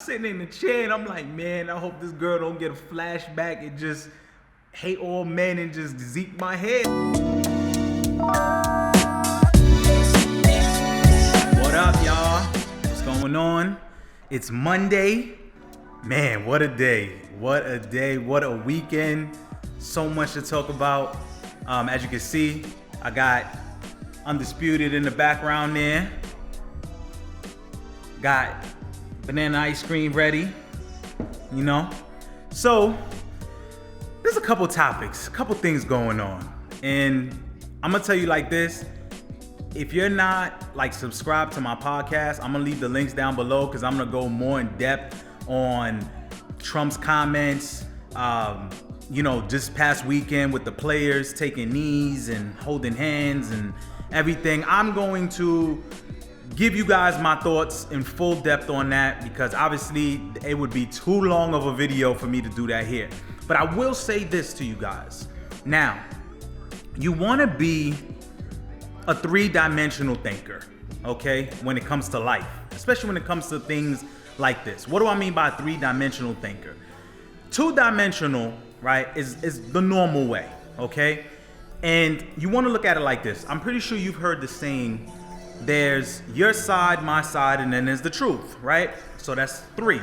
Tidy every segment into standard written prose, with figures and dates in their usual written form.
Sitting in the chair and I'm like, man, I hope this girl don't get a flashback and just hate all men and just zeke my head. What up, y'all? What's going on? It's Monday. Man, what a day. What a day. What a weekend. So much to talk about. As you can see, I got Undisputed in the background there. Got banana ice cream ready, you know? So, there's a couple topics, a couple things going on. And I'm gonna tell you like this, if you're not like subscribed to my podcast, I'm gonna leave the links down below because I'm gonna go more in depth on Trump's comments, just past weekend with the players taking knees and holding hands and everything. I'm going to give you guys my thoughts in full depth on that because obviously it would be too long of a video for me to do that here. But I will say this to you guys. Now, you want to be a three-dimensional thinker, okay, when it comes to life, especially when it comes to things like this. What do I mean by three-dimensional thinker? Two-dimensional, right, is the normal way, okay? And you want to look at it like this. I'm pretty sure you've heard the saying, there's your side, my side, and then there's the truth, right? So that's three.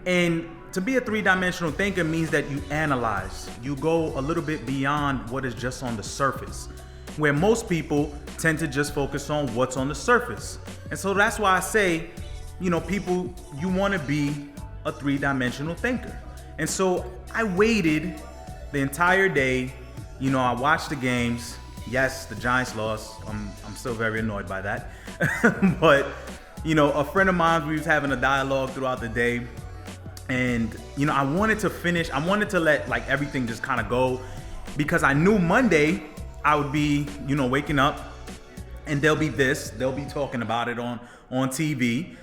And to be a three-dimensional thinker means that you analyze. You go a little bit beyond what is just on the surface, where most people tend to just focus on what's on the surface. And so that's why I say, people, you want to be a three-dimensional thinker. And so I waited the entire day. I watched the games. Yes, the Giants lost. I'm still very annoyed by that. But, a friend of mine, we was having a dialogue throughout the day. And, I wanted to let like everything just kind of go because I knew Monday I would be, waking up and they'll be talking about it on TV.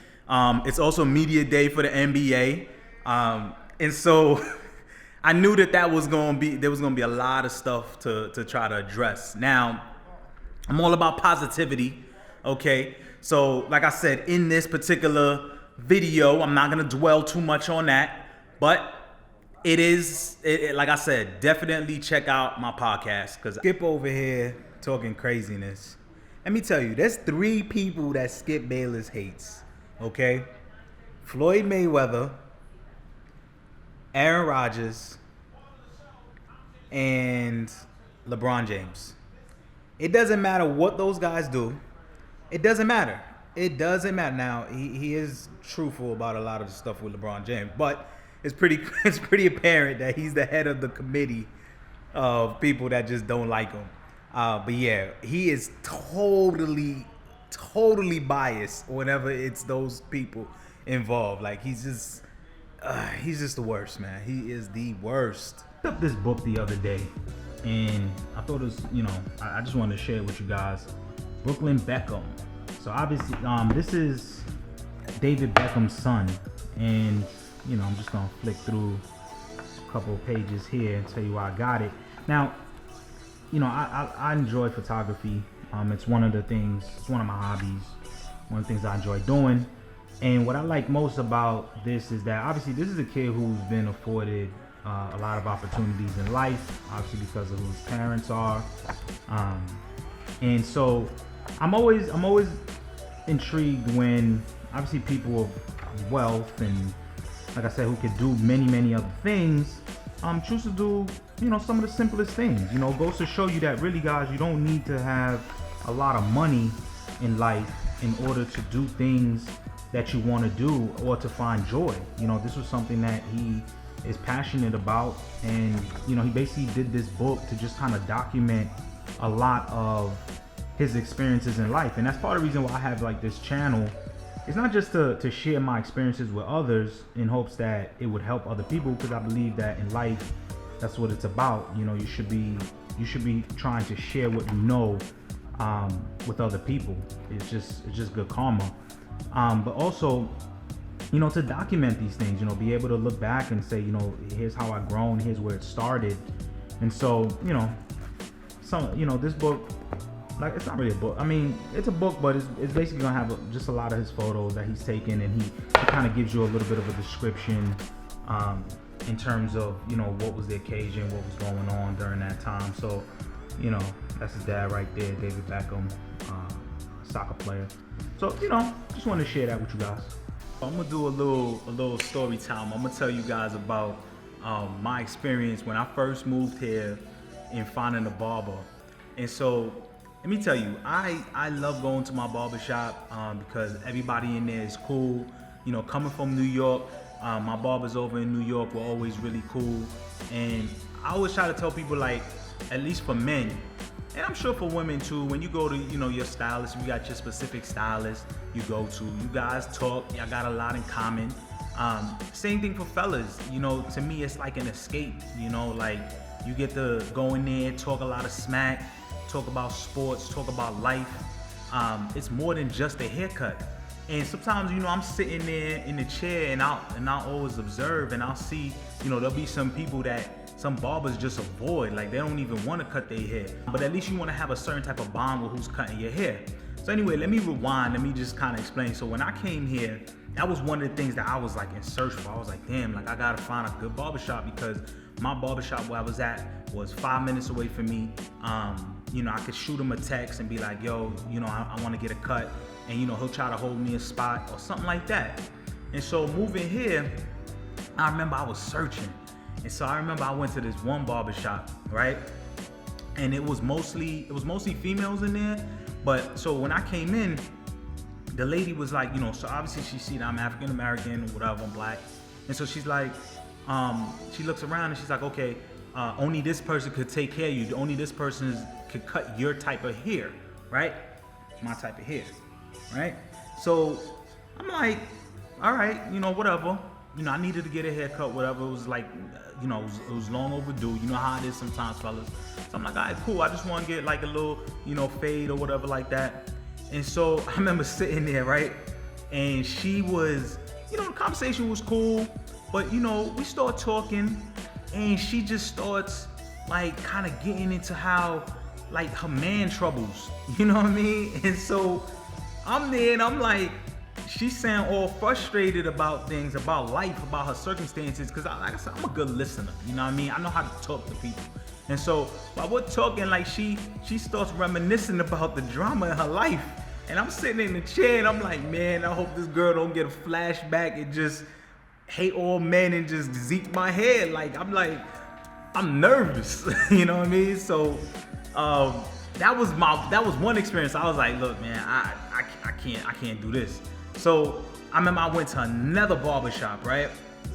It's also media day for the NBA. And so I knew there was gonna be a lot of stuff to try to address. Now, I'm all about positivity, okay? So, like I said, in this particular video, I'm not gonna dwell too much on that, but like I said, definitely check out my podcast because Skip over here talking craziness. Let me tell you, there's three people that Skip Bayless hates, okay? Floyd Mayweather, Aaron Rodgers, and LeBron James. It doesn't matter what those guys do. It doesn't matter. It doesn't matter. Now, he is truthful about a lot of the stuff with LeBron James, but it's pretty apparent that he's the head of the committee of people that just don't like him. But yeah, he is totally biased whenever it's those people involved. Like he's just the worst, man. He is the worst. I picked up this book the other day, and I thought it was, I just wanted to share it with you guys. Brooklyn Beckham. So obviously, this is David Beckham's son, and I'm just gonna flick through a couple of pages here and tell you why I got it. Now, I enjoy photography. It's one of my hobbies, one of the things I enjoy doing. And what I like most about this is that obviously this is a kid who's been afforded a lot of opportunities in life, obviously because of who his parents are. And so I'm always intrigued when obviously people of wealth and, like I said, who could do many other things, choose to do, some of the simplest things. Goes to show you that really, guys, you don't need to have a lot of money in life in order to do things that you want to do or to find joy. This was something that he is passionate about, and he basically did this book to just kind of document a lot of his experiences in life. And that's part of the reason why I have like this channel. It's not just to share my experiences with others in hopes that it would help other people, because I believe that in life that's what it's about. You should be trying to share what you know with other people. It's just good karma. But also, to document these things, be able to look back and say, here's how I've grown, here's where it started. And so, this book like, it's not really a book. I mean, it's a book, but it's basically gonna have just a lot of his photos that he's taken, and he kind of gives you a little bit of a description in terms of, you know, what was the occasion, what was going on during that time. So, you know, that's his dad right there, David Beckham, soccer player. So, you know, just wanted to share that with you guys. I'm gonna do a little story time. I'm gonna tell you guys about my experience when I first moved here and finding a barber. And so, let me tell you, I love going to my barbershop because everybody in there is cool. You know, coming from New York, my barbers over in New York were always really cool. And I always try to tell people, like, at least for men, and I'm sure for women too, when you go to, you know, your stylist, you got your specific stylist you go to, you guys talk, y'all got a lot in common. Same thing for fellas, you know, to me it's like an escape, you know, like you get to go in there, talk a lot of smack, talk about sports, talk about life. It's more than just a haircut. And sometimes, you know, I'm sitting there in the chair and I'll always observe, and I'll see, you know, there'll be some people that some barbers just avoid, like they don't even want to cut their hair. But at least you want to have a certain type of bond with who's cutting your hair. So anyway, let me rewind, let me just kind of explain. So when I came here, that was one of the things that I was like in search for. I was like, damn, like I gotta find a good barbershop, because my barbershop where I was at was 5 minutes away from me. You know, I could shoot him a text and be like, yo, you know, I want to get a cut, and you know, he'll try to hold me a spot or something like that. And so moving here, I remember I was searching. And so I remember I went to this one barbershop, right? And it was mostly females in there. But so when I came in, the lady was like, you know, so obviously she see that I'm African American or whatever, I'm black. And so she's like, she looks around and she's like, okay, only this person could take care of you. Only this person could cut your type of hair, right? My type of hair, right? So I'm like, all right, you know, whatever. You know, I needed to get a haircut, whatever. It was like, you know, it was long overdue. You know how it is sometimes, fellas. So I'm like, all right, cool. I just want to get like a little, you know, fade or whatever like that. And so I remember sitting there, right? And she was, you know, the conversation was cool, but you know, we start talking, and she just starts like kind of getting into how like her man troubles, you know what I mean? And so I'm there and I'm like, she sound all frustrated about things, about life, about her circumstances, because like I said, I'm a good listener, you know what I mean? I know how to talk to people. And so while we're talking, like she starts reminiscing about the drama in her life. And I'm sitting in the chair and I'm like, man, I hope this girl don't get a flashback and just hate all men and just zeke my head. Like, I'm nervous, you know what I mean? So that was one experience. I was like, look, man, I can't do this. So I remember I went to another barbershop, right?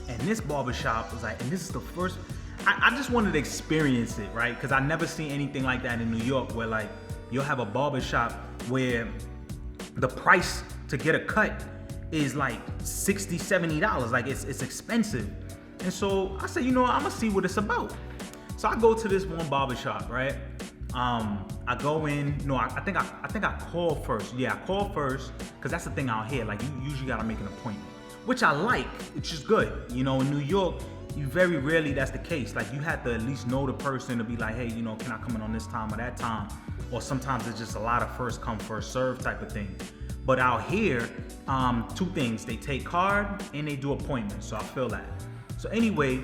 And this barbershop was like, and this is the first, I just wanted to experience it, right? Because I never seen anything like that in New York, where like you'll have a barbershop where the price to get a cut is like $60, $70. Like it's expensive. And so I said, you know what, I'm gonna see what it's about. So I go to this one barbershop, right? I go in, no, I think I called first. Yeah, I called first, because that's the thing out here. Like, you usually gotta make an appointment, which I like, which is good. You know, in New York, you very rarely that's the case. Like, you have to at least know the person to be like, hey, you know, can I come in on this time or that time? Or sometimes it's just a lot of first come, first serve type of thing. But out here, two things, they take card and they do appointments. So I feel that. So anyway,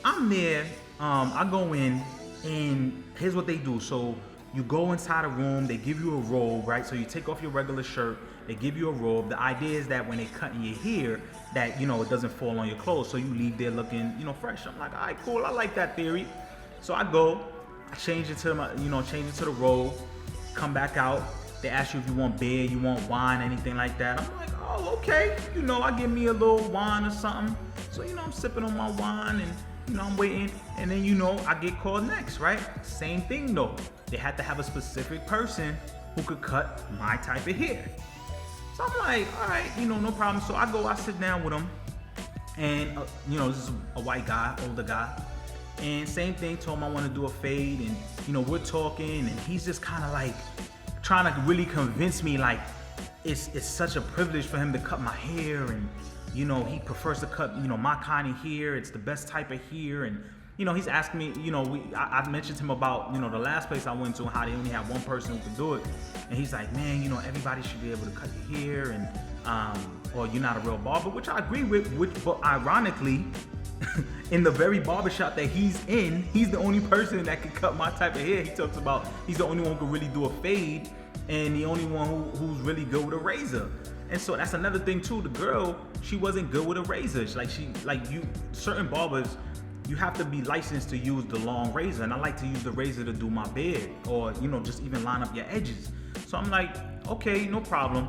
I'm there, I go in, and here's what they do. So you go inside a room, they give you a robe, right? So you take off your regular shirt, they give you a robe. The idea is that when they cutting your hair, that, you know, it doesn't fall on your clothes, so you leave there looking, you know, fresh. I'm like, all right, cool, I like that theory. So I go, I change it to the robe, come back out. They ask you if you want beer, you want wine, anything like that. I'm like, oh, okay. You know, I give me a little wine or something. So, you know, I'm sipping on my wine and, you know, I'm waiting, and then, you know, I get called next, right? Same thing though. They had to have a specific person who could cut my type of hair. So I'm like, all right, you know, no problem. So I go, I sit down with him, and you know, this is a white guy, older guy, and same thing. Told him I want to do a fade, and you know, we're talking, and he's just kind of like trying to really convince me, like it's such a privilege for him to cut my hair, and you know, he prefers to cut, you know, my kind of hair. It's the best type of hair, and he's asking me, I mentioned to him about, the last place I went to, how they only have one person who could do it. And he's like, man, everybody should be able to cut your hair, and, or you're not a real barber, which I agree with, but ironically, in the very barbershop that he's in, he's the only person that can cut my type of hair. He talks about he's the only one who can really do a fade, and the only one who's really good with a razor. And so that's another thing too. The girl, she wasn't good with a razor. Certain barbers, you have to be licensed to use the long razor, and I like to use the razor to do my beard, or just even line up your edges. So I'm like, okay, no problem.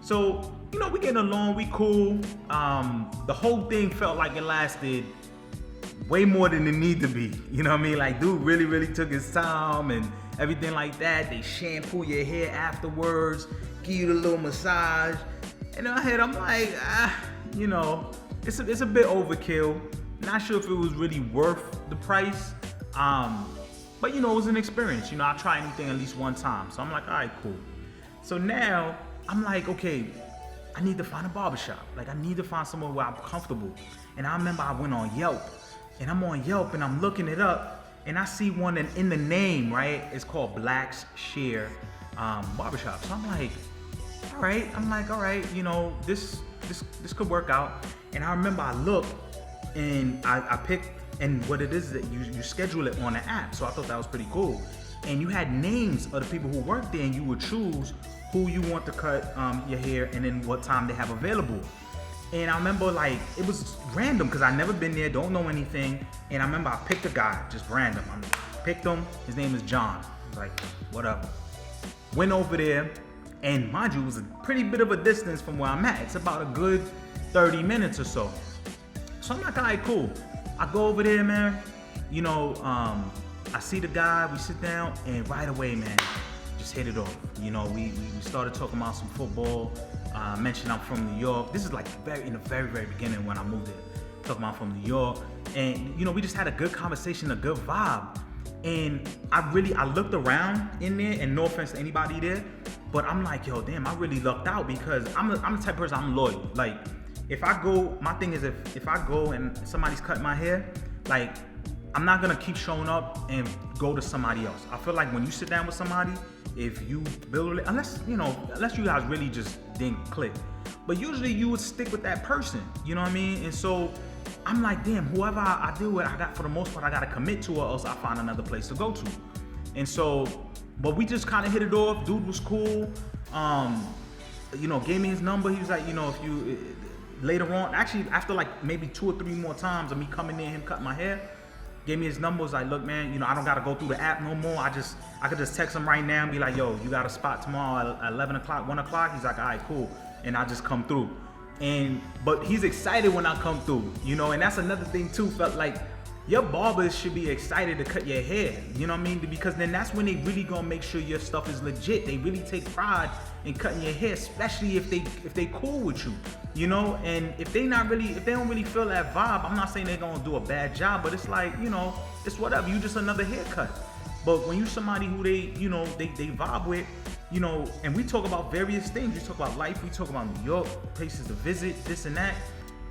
So we getting along, we cool. The whole thing felt like it lasted way more than it need to be. You know what I mean? Like, dude really took his time and everything like that. They shampoo your hair afterwards, give you the little massage. And in my head, I'm like, it's a bit overkill. Not sure if it was really worth the price. But it was an experience. I try anything at least one time. So I'm like, all right, cool. So now I'm like, okay, I need to find a barbershop. Like, I need to find somewhere where I'm comfortable. And I remember I went on Yelp, and I'm on Yelp and I'm looking it up, and I see one in the name, right? It's called Black's Share Barbershop. So I'm like, all right, this could work out. And I remember I looked, and I picked, and what it is that you schedule it on the app. So I thought that was pretty cool. And you had names of the people who worked there, and you would choose who you want to cut your hair, and then what time they have available. And I remember, like, it was random because I never been there, don't know anything. And I remember I picked a guy, just random. I picked him, his name is John. I was like, whatever. Went over there, and mind you, it was a pretty bit of a distance from where I'm at. It's about a good 30 minutes or so. So I'm like, all right, cool. I go over there, man. I see the guy, we sit down, and right away, man, just hit it off. We started talking about some football. Mentioned I'm from New York. This is like in the very beginning when I moved there. Talking about from New York, and we just had a good conversation, a good vibe. And I looked around in there, and no offense to anybody there, but I'm like, yo, damn, I really lucked out because I'm the type of person, I'm loyal. Like, if I go, my thing is if I go and somebody's cutting my hair, like, I'm not gonna keep showing up and go to somebody else. I feel like when you sit down with somebody, if you build it, unless you guys really just didn't click, but usually you would stick with that person, you know what I mean? And so I'm like, damn, whoever I deal with, for the most part, I gotta commit to, or else I find another place to go to. And so, but we just kind of hit it off. Dude was cool. Gave me his number. He was like, if you later on, actually after like maybe 2 or 3 more times of me coming in, him cutting my hair, gave me his number. Was like, look, man, I don't gotta go through the app no more. I could just text him right now and be like, yo, you got a spot tomorrow at 11 o'clock, 1 o'clock? He's like, all right, cool. And I just come through. But he's excited when I come through, and that's another thing too. Felt like your barbers should be excited to cut your hair, you know what I mean? Because then that's when they really gonna make sure your stuff is legit. They really take pride in cutting your hair, especially if they cool with you, and if they don't really feel that vibe, I'm not saying they're gonna do a bad job, but it's like, it's whatever, you just another haircut. But when you somebody who they vibe with, and we talk about various things, we talk about life, we talk about New York, places to visit, this and that,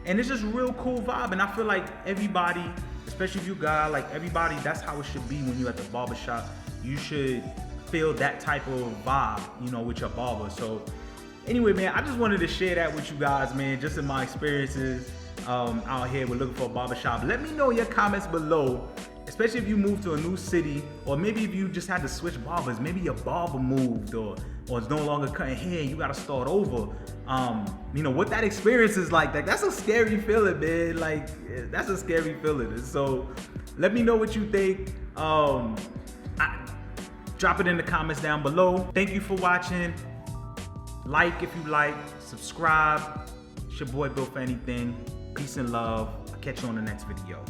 and it's just real cool vibe. And I feel like everybody, especially if you guy, like everybody, that's how it should be when you're at the barbershop. You should feel that type of vibe, with your barber. So anyway, man, I just wanted to share that with you guys, man, just in my experiences out here with looking for a barbershop. Let me know in your comments below, especially if you moved to a new city, or maybe if you just had to switch barbers, maybe your barber moved or is no longer cutting hair, you gotta start over. What that experience is like. That's a scary feeling, man. Like, that's a scary feeling. So let me know what you think. Drop it in the comments down below. Thank you for watching. Like if you like, subscribe. It's your boy Bill for anything. Peace and love. I'll catch you on the next video.